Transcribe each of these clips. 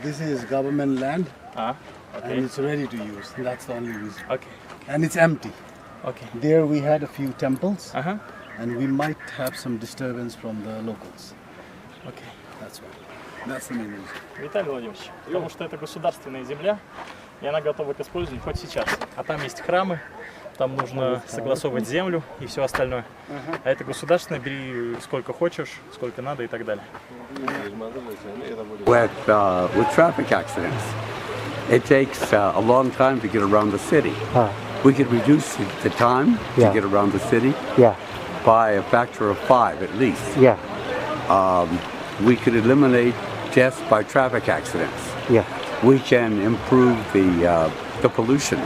This is government land Okay. and it's ready to use. That's the only reason. Okay. And it's empty. Okay. There we had a few temples Ага. and we might have some disturbance from the locals. Окей. That's why. That's the main reason. Виталий Владимирович, потому что это государственная земля, и она готова к использованию хоть сейчас. А там есть храмы, там нужно согласовывать землю и все остальное. А это государственное, бери сколько хочешь, сколько надо и так далее. With traffic accidents, it takes a long time to get around the city. We could reduce the time to get around the city by a factor of 5 at least. We could eliminate deaths by traffic accidents. We can improve the pollution.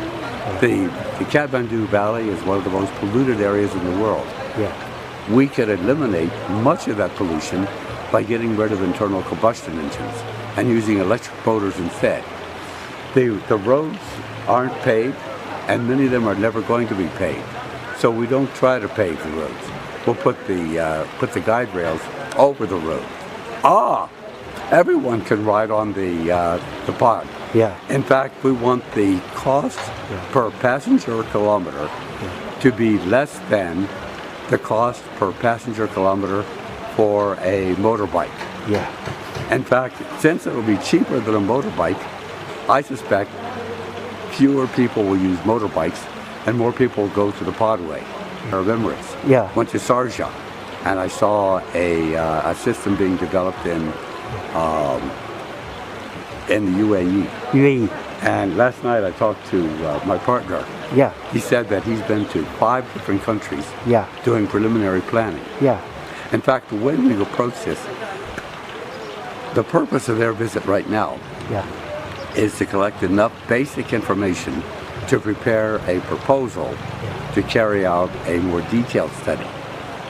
The Kathmandu Valley is one of the most polluted areas in the world. We could eliminate much of that pollution by getting rid of internal combustion engines and using electric motors instead. The roads aren't paved, and many of them are never going to be paved. So we don't try to pave the roads. We'll put the guide rails over the road. Everyone can ride on the pod. In fact, we want the cost per passenger kilometer to be less than the cost per passenger kilometer for a motorbike. In fact, since it will be cheaper than a motorbike, I suspect fewer people will use motorbikes and more people will go to the Podway or Emirates. Went to Sharjah and I saw a system being developed in the UAE. And last night I talked to my partner. He said that he's been to 5 different countries doing preliminary planning. In fact, the way we approach this, the purpose of their visit right now is to collect enough basic information to prepare a proposal to carry out a more detailed study.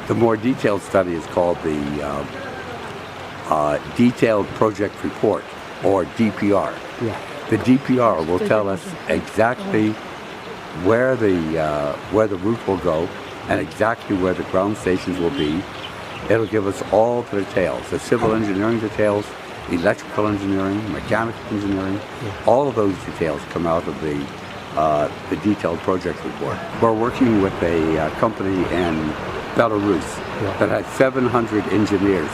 The more detailed study is called the Detailed Project Report, or DPR. The DPR will tell us exactly where the route will go and exactly where the ground stations will be. It'll give us all the details, the civil engineering details, electrical engineering, mechanical engineering. All of those details come out of the Detailed Project Report. We're working with a company in Belarus that has 700 engineers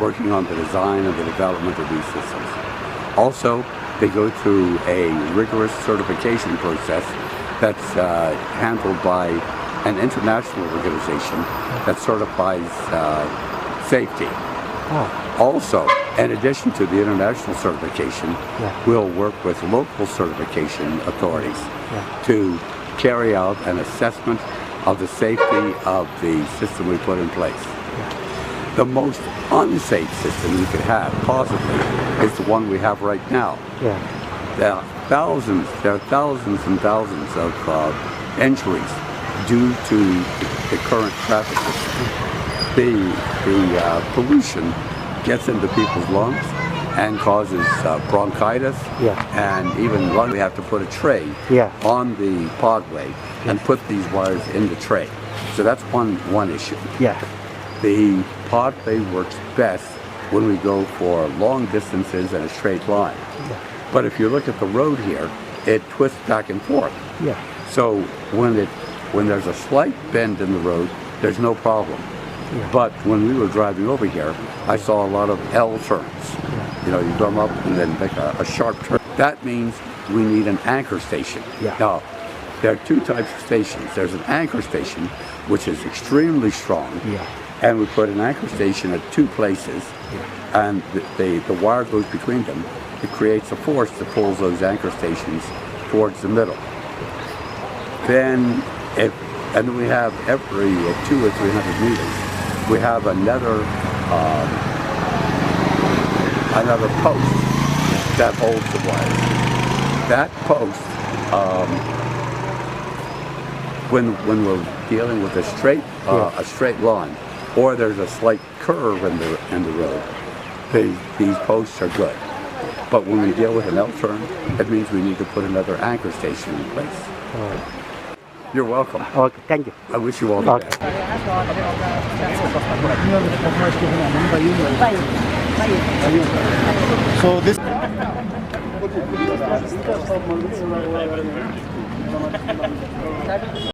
working on the design and the development of these systems. Also, they go through a rigorous certification process that's handled by an international organization that certifies safety. Also, in addition to the international certification, we'll work with local certification authorities to carry out an assessment of the safety of the system we put in place. The most unsafe system you could have, possibly, is the one we have right now. There are thousands and thousands of injuries due to the current traffic system. The pollution gets into people's lungs and causes bronchitis and even lung. We have to put a tray on the podway and put these wires in the tray. So that's one issue. The podway works best when we go for long distances in a straight line. But if you look at the road here, it twists back and forth. So when there's a slight bend in the road, there's no problem. But when we were driving over here, I saw a lot of L turns. You know, you come up and then make a sharp turn. That means we need an anchor station. Now, there are 2 types of stations. There's an anchor station, which is extremely strong, and we put an anchor station at 2 places, and the wire goes between them. It creates a force that pulls those anchor stations towards the middle. Then we have every 200 or 300 meters, we have another post that holds the wires. That post, when we're dealing with a straight line, or there's a slight curve in the road, these posts are good. But when we deal with an L-turn, it means we need to put another anchor station in place. You're welcome. Okay, thank you. I wish you all the best. So this